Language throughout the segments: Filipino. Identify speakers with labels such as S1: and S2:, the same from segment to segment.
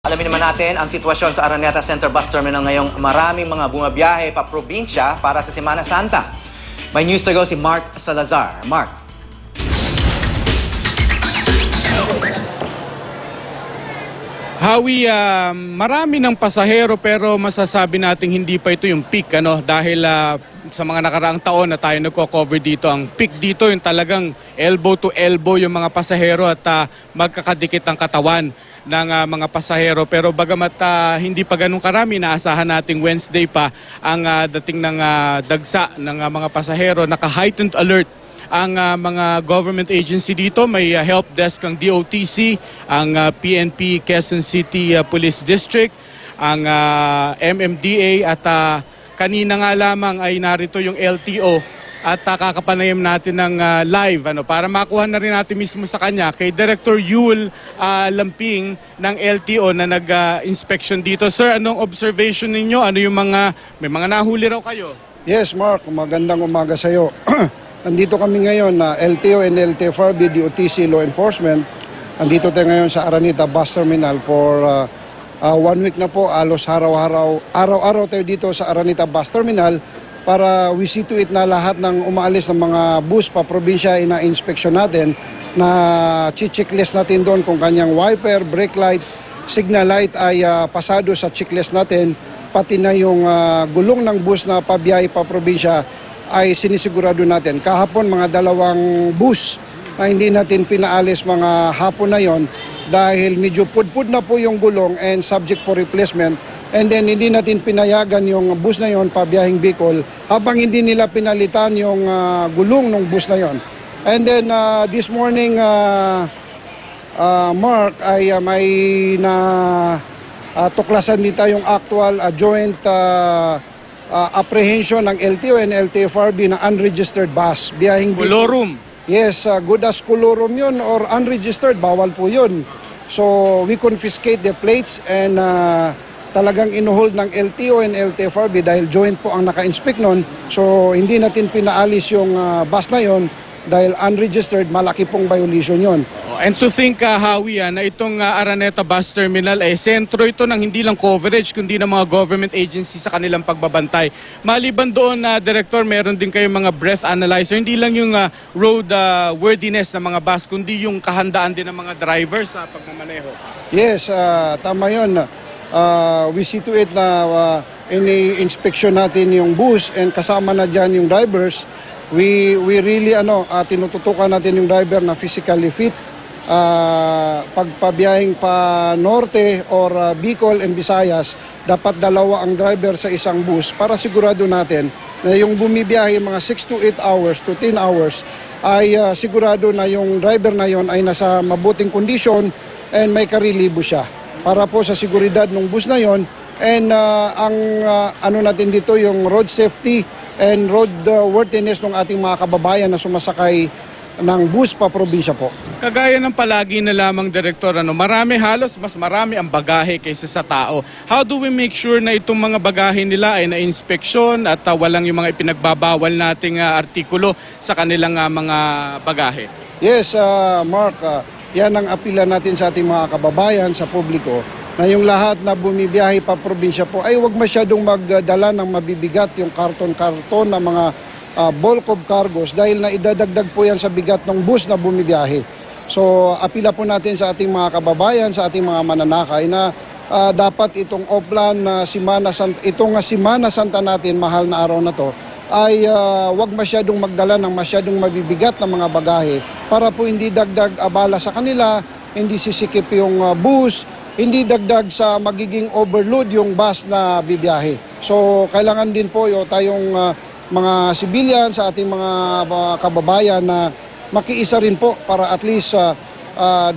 S1: Alamin naman natin ang sitwasyon sa Araneta Center Bus Terminal ngayong maraming mga bumabiyahe pa probinsya para sa Semana Santa. May news to go si Mark Salazar. Mark.
S2: Howie, marami ng pasahero pero masasabi nating hindi pa ito yung peak dahil sa mga nakaraang taon na tayo nagko-cover dito, ang peak dito yung talagang elbow to elbow yung mga pasahero at magkakadikit ang katawan ng mga pasahero. Pero bagamat hindi pa ganun karami, naasahan nating Wednesday pa ang dating ng dagsa ng mga pasahero. Naka-heightened alert ang mga government agency dito. May help desk ang DOTC, ang PNP Quezon City Police District, ang MMDA at kanina nga lamang ay narito yung LTO at kakapanayam natin ng live para makuha na rin natin mismo sa kanya kay Director Yul Lamping ng LTO na nag-inspection dito. Sir, anong observation ninyo? Ano yung may mga nahuli raw kayo?
S3: Yes, Mark. Magandang umaga sa iyo. Nandito kami ngayon na LTO and LTFRB, DOTC Law Enforcement. Nandito tayo ngayon sa Araneta Bus Terminal for 1 week na po. Alos araw-araw tayo dito sa Araneta Bus Terminal para we see to it na lahat ng umaalis ng mga bus pa probinsya ina-inspection natin, na checklist natin doon kung kanyang wiper, brake light, signal light ay pasado sa checklist natin, pati na yung gulong ng bus na pabiyahe pa probinsya ay sinisigurado natin. Kahapon mga 2 bus na hindi natin pinaalis mga hapon na yon dahil medyo pudpud na po yung gulong and subject for replacement. And then hindi natin pinayagan yung bus na yon pabiyahing Bicol habang hindi nila pinalitan yung gulong ng bus na yon. And then this morning, Mark, ay may na tuklasan dito yung actual joint apprehension ng LTO and LTFRB na unregistered bus. Biyahing
S2: Colorum.
S3: Yes, good as colorum yun or unregistered, bawal po yun. So we confiscate the plates and talagang inuhold ng LTO and LTFRB dahil joint po ang naka-inspect nun. So hindi natin pinaalis yung bus na yun dahil unregistered, malaki pong violation yun.
S2: And to think, Howie, na itong Araneta Bus Terminal ay sentro ito ng hindi lang coverage kundi ng mga government agency sa kanilang pagbabantay. Maliban doon, Director, meron din kayong mga breath analyzer. Hindi lang yung road worthiness ng mga bus kundi yung kahandaan din ng mga drivers sa pagmamaneho.
S3: Yes, tama yun. We see to it na ini-inspection natin yung bus and kasama na dyan yung drivers. We really tinututukan natin yung driver na physically fit. Pagpabiyahing pa Norte or Bicol and Visayas, dapat 2 ang driver sa isang bus para sigurado natin na yung bumibiyahe mga 6 to 8 hours to 10 hours ay sigurado na yung driver na yon ay nasa mabuting kondisyon and may karelibo siya para po sa seguridad ng bus na yon. And ang natin dito yung road safety and road worthiness ng ating mga kababayan na sumasakay ng bus pa probinsya po.
S2: Kagaya ng palagi na lamang, Direktor, halos mas marami ang bagahe kaysa sa tao. How do we make sure na itong mga bagahe nila ay na-inspeksyon at walang yung mga ipinagbabawal nating artikulo sa kanilang mga bagahe?
S3: Yes, Mark, yan ang apila natin sa ating mga kababayan, sa publiko, na yung lahat na bumibiyahe pa probinsya po ay huwag masyadong magdala ng mabibigat yung karton-karton na mga bulk of cargos dahil na idadagdag po yan sa bigat ng bus na bumibiyahe. So apila po natin sa ating mga kababayan, sa ating mga mananakay na dapat itong Oplan na Semana Santa, itong Semana Santa natin, mahal na araw na to, ay wag masyadong magdala ng masyadong mabibigat na mga bagahe para po hindi dagdag abala sa kanila, hindi sisikip yung bus, hindi dagdag sa magiging overload yung bus na bibiyahe. So kailangan din po tayong mga civilian, sa ating mga kababayan na makiisa rin po para at least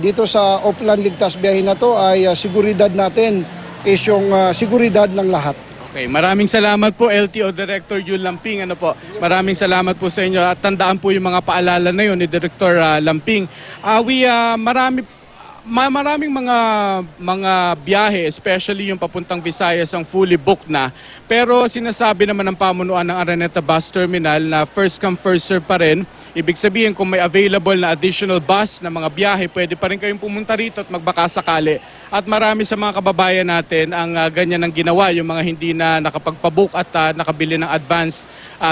S3: dito sa Oplan Ligtas Biyahe na to ay seguridad natin is yung seguridad ng lahat.
S2: Okay, maraming salamat po LTO Director Yul Lamping. Maraming salamat po sa inyo at tandaan po yung mga paalala na yun ni Director Lamping. Maraming mga biyahe, especially yung papuntang Visayas, ang fully booked na. Pero sinasabi naman ng pamunuan ng Araneta Bus Terminal na first come first serve pa rin. Ibig sabihin kung may available na additional bus na mga biyahe, pwede pa rin kayong pumunta rito at magbaka sakali. At marami sa mga kababayan natin ang ganyan ang ginawa, yung mga hindi na nakapagpabook at nakabili ng advance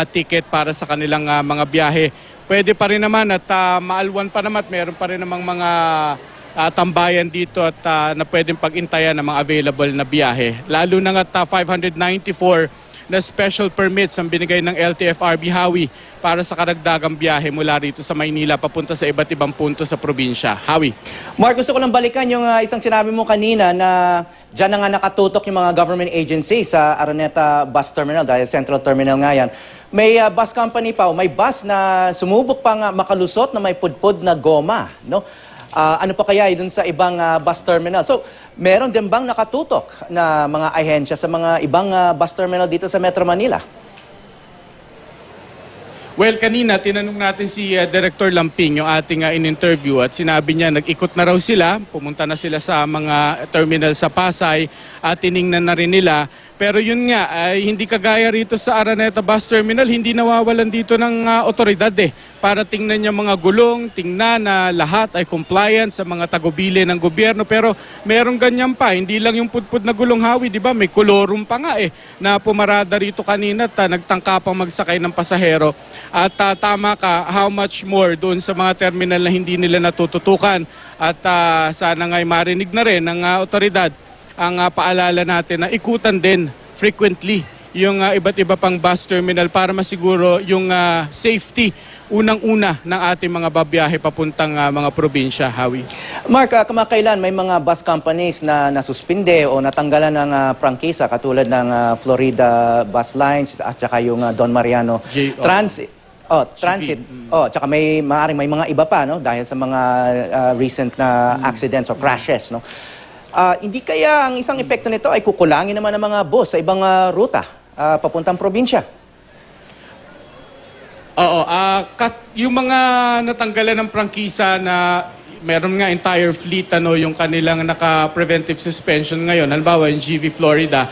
S2: ticket para sa kanilang mga biyahe. Pwede pa rin naman at maalwan pa naman at meron pa rin namang mga tambayan dito at na pwedeng pag-intayan ng mga available na biyahe. Lalo na nga 594 na special permits ang binigay ng LTFRB Hawi para sa karagdagang biyahe mula rito sa Maynila papunta sa iba't ibang punto sa probinsya. Hawi.
S1: Mark, gusto ko lang balikan yung isang sinabi mo kanina na dyan na nga nakatutok yung mga government agency sa Araneta Bus Terminal dahil Central Terminal nga yan. May bus company pa, may bus na sumubok pang makalusot na may pudpud na goma, no? Ano pa kaya dun sa ibang bus terminal? So, meron din bang nakatutok na mga ahensya sa mga ibang bus terminal dito sa Metro Manila?
S2: Well, kanina tinanong natin si Director Lamping, yung ating in-interview, at sinabi niya nag-ikot na raw sila, pumunta na sila sa mga terminal sa Pasay at tiningnan na rin nila. Pero yun nga, ay hindi kagaya rito sa Araneta Bus Terminal, hindi nawawalan dito ng otoridad para tingnan yung mga gulong, tingnan na lahat ay compliant sa mga tagubili ng gobyerno. Pero merong ganyan pa, hindi lang yung pudpud na gulong, Hawi, di ba? May kolorum pa nga na pumarada rito kanina at nagtangka pang magsakay ng pasahero. At tama ka, how much more doon sa mga terminal na hindi nila natututukan. At sana nga'y marinig na rin ng otoridad ang paalala natin na ikutan din frequently yung iba't iba pang bus terminal para masiguro yung safety unang-una ng ating mga babiyahe papuntang mga probinsya, Hawi.
S1: Mark, kamakailan may mga bus companies na nasuspinde o natanggalan ng prangkisa katulad ng Florida Bus Lines at saka yung Don Mariano Transit. Transit. Tsaka maaaring may mga iba pa, no, dahil sa mga recent na accidents o crashes, no. Hindi kaya ang isang epekto nito ay kukulangin naman ang mga bus sa ibang ruta papuntang probinsya?
S2: Oo, yung mga natanggalan ng prangkisa na meron nga entire fleet yung kanilang naka-preventive suspension ngayon, halimbawa yung GV Florida,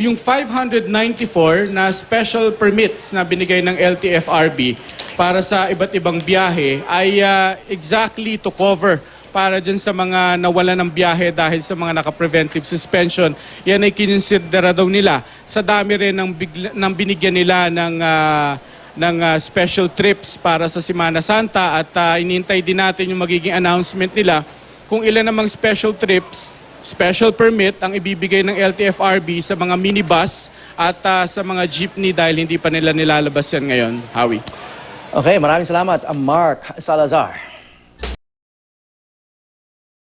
S2: yung 594 na special permits na binigay ng LTFRB para sa iba't ibang biyahe ay exactly to cover para dyan sa mga nawala ng biyahe dahil sa mga naka-preventive suspension. Yan ay kinonsidera daw nila sa dami rin ng binigyan nila ng special trips para sa Semana Santa at inintay din natin yung magiging announcement nila kung ilan namang special trips, special permit ang ibibigay ng LTFRB sa mga minibus at sa mga jeepney dahil hindi pa nila nilalabas yan ngayon, Hawi.
S1: Okay, maraming salamat, Mark Salazar.